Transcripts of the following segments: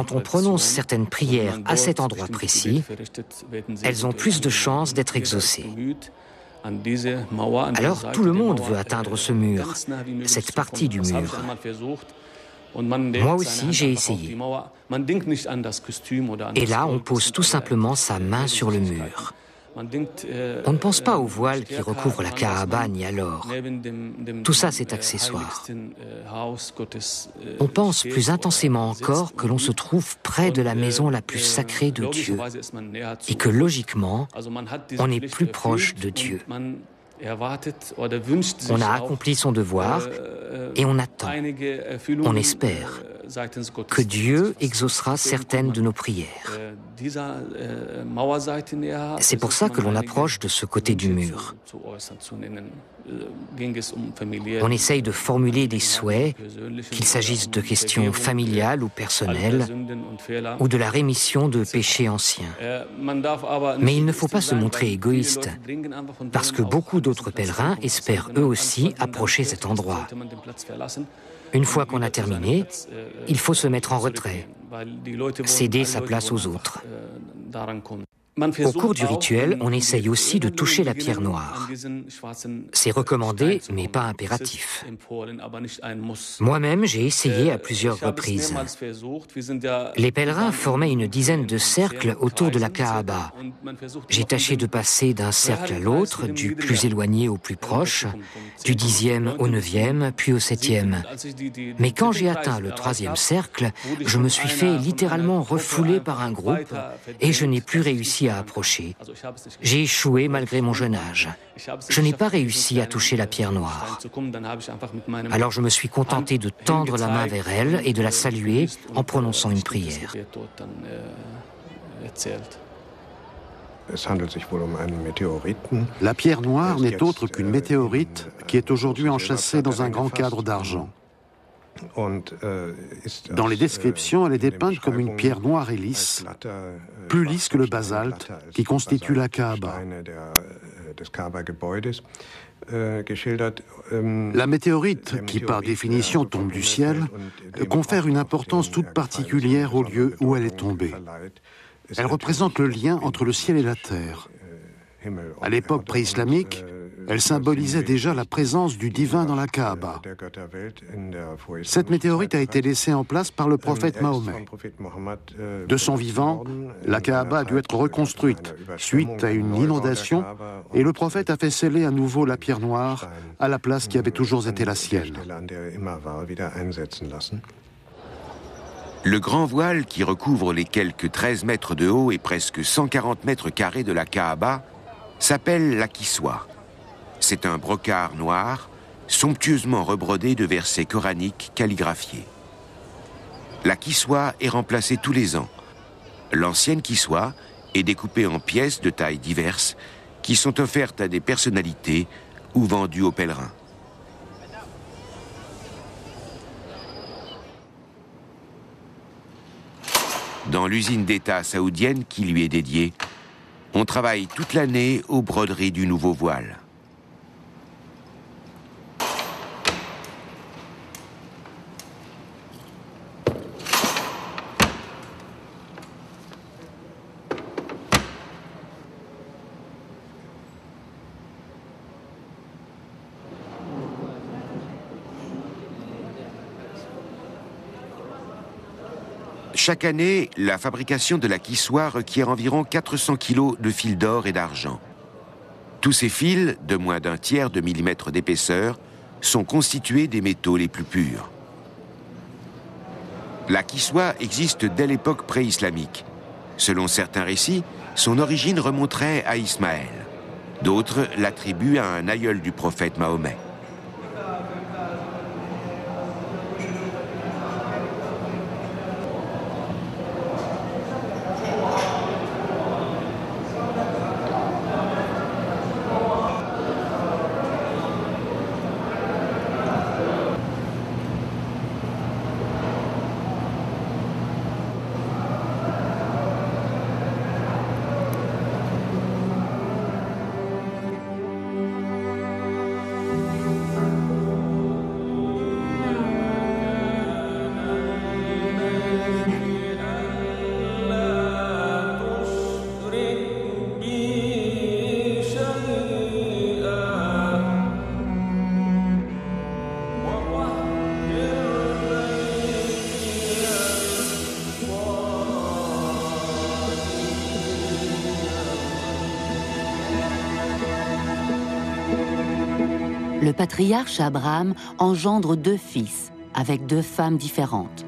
Quand on prononce certaines prières à cet endroit précis, elles ont plus de chances d'être exaucées. Alors tout le monde veut atteindre ce mur, cette partie du mur. Moi aussi, j'ai essayé. Et là, on pose tout simplement sa main sur le mur. On ne pense pas au voile qui recouvre la Kaaba ni à l'or. Tout ça, c'est accessoire. On pense plus intensément encore que l'on se trouve près de la maison la plus sacrée de Dieu et que logiquement, on est plus proche de Dieu. On a accompli son devoir et on attend, on espère que Dieu exaucera certaines de nos prières. C'est pour ça que l'on approche de ce côté du mur. On essaye de formuler des souhaits, qu'il s'agisse de questions familiales ou personnelles, ou de la rémission de péchés anciens. Mais il ne faut pas se montrer égoïste, parce que beaucoup d'autres pèlerins espèrent eux aussi approcher cet endroit. Une fois qu'on a terminé, il faut se mettre en retrait, céder sa place aux autres. Au cours du rituel, on essaye aussi de toucher la pierre noire. C'est recommandé, mais pas impératif. Moi-même, j'ai essayé à plusieurs reprises. Les pèlerins formaient une dizaine de cercles autour de la Kaaba. J'ai tâché de passer d'un cercle à l'autre, du plus éloigné au plus proche, du 10e au 9e, puis au 7e. Mais quand j'ai atteint le 3e cercle, je me suis fait littéralement refouler par un groupe et je n'ai plus réussi à approcher. J'ai échoué malgré mon jeune âge. Je n'ai pas réussi à toucher la pierre noire. Alors je me suis contenté de tendre la main vers elle et de la saluer en prononçant une prière. La pierre noire n'est autre qu'une météorite qui est aujourd'hui enchâssée dans un grand cadre d'argent. Dans les descriptions, elle est dépeinte comme une pierre noire et lisse, plus lisse que le basalte qui constitue la Kaaba. La météorite, qui par définition tombe du ciel, confère une importance toute particulière au lieu où elle est tombée. Elle représente le lien entre le ciel et la terre. À l'époque pré-islamique, elle symbolisait déjà la présence du divin dans la Kaaba. Cette météorite a été laissée en place par le prophète Mahomet. De son vivant, la Kaaba a dû être reconstruite suite à une inondation et le prophète a fait sceller à nouveau la pierre noire à la place qui avait toujours été la sienne. Le grand voile qui recouvre les quelques 13 mètres de haut et presque 140 mètres carrés de la Kaaba s'appelle la Kiswa. C'est un brocart noir, somptueusement rebrodé de versets coraniques calligraphiés. La Kiswa est remplacée tous les ans. L'ancienne Kiswa est découpée en pièces de tailles diverses qui sont offertes à des personnalités ou vendues aux pèlerins. Dans l'usine d'État saoudienne qui lui est dédiée, on travaille toute l'année aux broderies du nouveau voile. Chaque année, la fabrication de la Kiswa requiert environ 400 kilos de fils d'or et d'argent. Tous ces fils, de moins d'un tiers de millimètre d'épaisseur, sont constitués des métaux les plus purs. La Kiswa existe dès l'époque pré-islamique. Selon certains récits, son origine remonterait à Ismaël. D'autres l'attribuent à un aïeul du prophète Mahomet. Le patriarche Abraham engendre 2 fils avec 2 femmes différentes.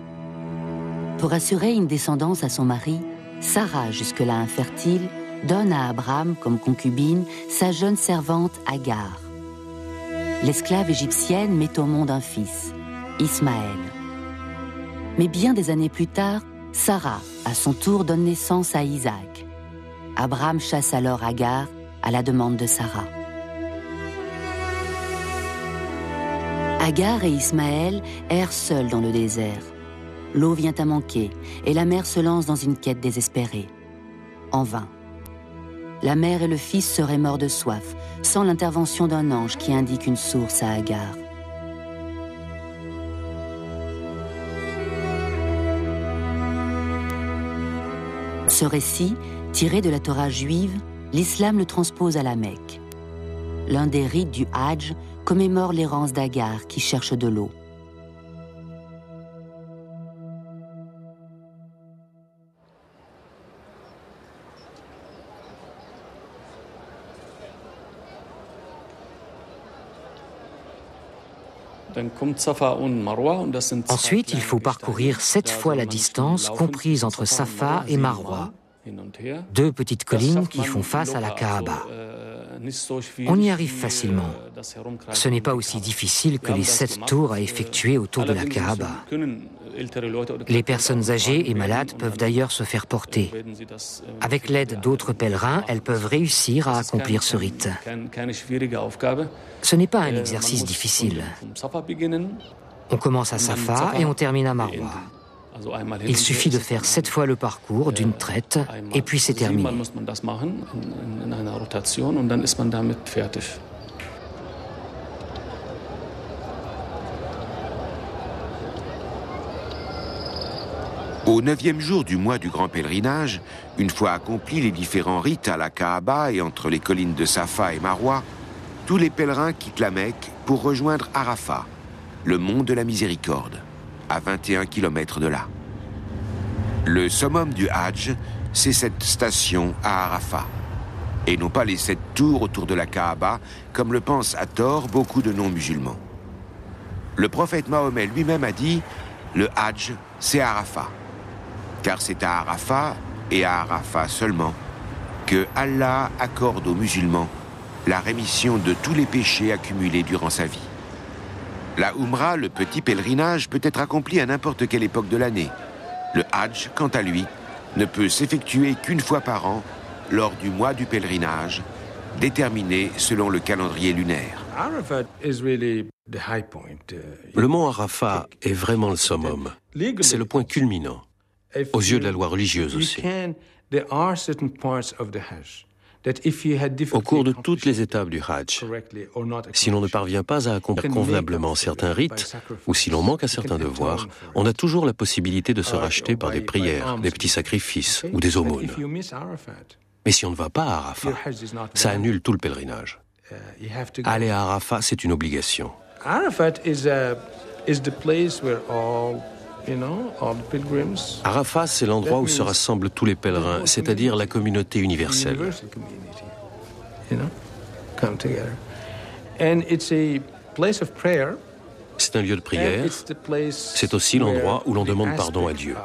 Pour assurer une descendance à son mari, Sarah, jusque-là infertile, donne à Abraham comme concubine sa jeune servante Agar. L'esclave égyptienne met au monde un fils, Ismaël. Mais bien des années plus tard, Sarah, à son tour, donne naissance à Isaac. Abraham chasse alors Agar à la demande de Sarah. Agar et Ismaël errent seuls dans le désert. L'eau vient à manquer et la mère se lance dans une quête désespérée. En vain. La mère et le fils seraient morts de soif, sans l'intervention d'un ange qui indique une source à Agar. Ce récit, tiré de la Torah juive, l'islam le transpose à la Mecque. L'un des rites du Hadj commémore l'errance d'Agar qui cherche de l'eau. Ensuite, il faut parcourir 7 fois la distance comprise entre Safa et Marwa, 2 petites collines qui font face à la Kaaba. On y arrive facilement. Ce n'est pas aussi difficile que les 7 tours à effectuer autour de la Kaaba. Les personnes âgées et malades peuvent d'ailleurs se faire porter. Avec l'aide d'autres pèlerins, elles peuvent réussir à accomplir ce rite. Ce n'est pas un exercice difficile. On commence à Safa et on termine à Marwa. Il suffit de faire 7 fois le parcours d'une traite et puis c'est terminé. Au 9e jour du mois du grand pèlerinage, une fois accomplis les différents rites à la Kaaba et entre les collines de Safa et Marwa, tous les pèlerins quittent la Mecque pour rejoindre Arafat, le mont de la Miséricorde, à 21 km de là. Le summum du Hadj, c'est cette station à Arafat, et non pas les 7 tours autour de la Kaaba, comme le pensent à tort beaucoup de non-musulmans. Le prophète Mahomet lui-même a dit « Le Hadj, c'est Arafat ». Car c'est à Arafat, et à Arafat seulement, que Allah accorde aux musulmans la rémission de tous les péchés accumulés durant sa vie. La Umrah, le petit pèlerinage, peut être accompli à n'importe quelle époque de l'année. Le Hadj, quant à lui, ne peut s'effectuer qu'une fois par an, lors du mois du pèlerinage, déterminé selon le calendrier lunaire. Le mont Arafat est vraiment le summum. C'est le point culminant. Aux yeux de la loi religieuse aussi. Au cours de toutes les étapes du Hajj, si l'on ne parvient pas à accomplir convenablement certains rites, ou si l'on manque à certains devoirs, on a toujours la possibilité de se racheter par des prières, des petits sacrifices ou des aumônes. Mais si on ne va pas à Arafat, ça annule tout le pèlerinage. Aller à Arafat, c'est une obligation. Arafat, c'est l'endroit où se rassemblent tous les pèlerins, c'est-à-dire la communauté universelle. C'est un lieu de prière. C'est aussi l'endroit où l'on demande pardon à Dieu.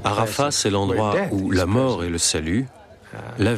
Arafat, c'est l'endroit où la mort et le salut, la vie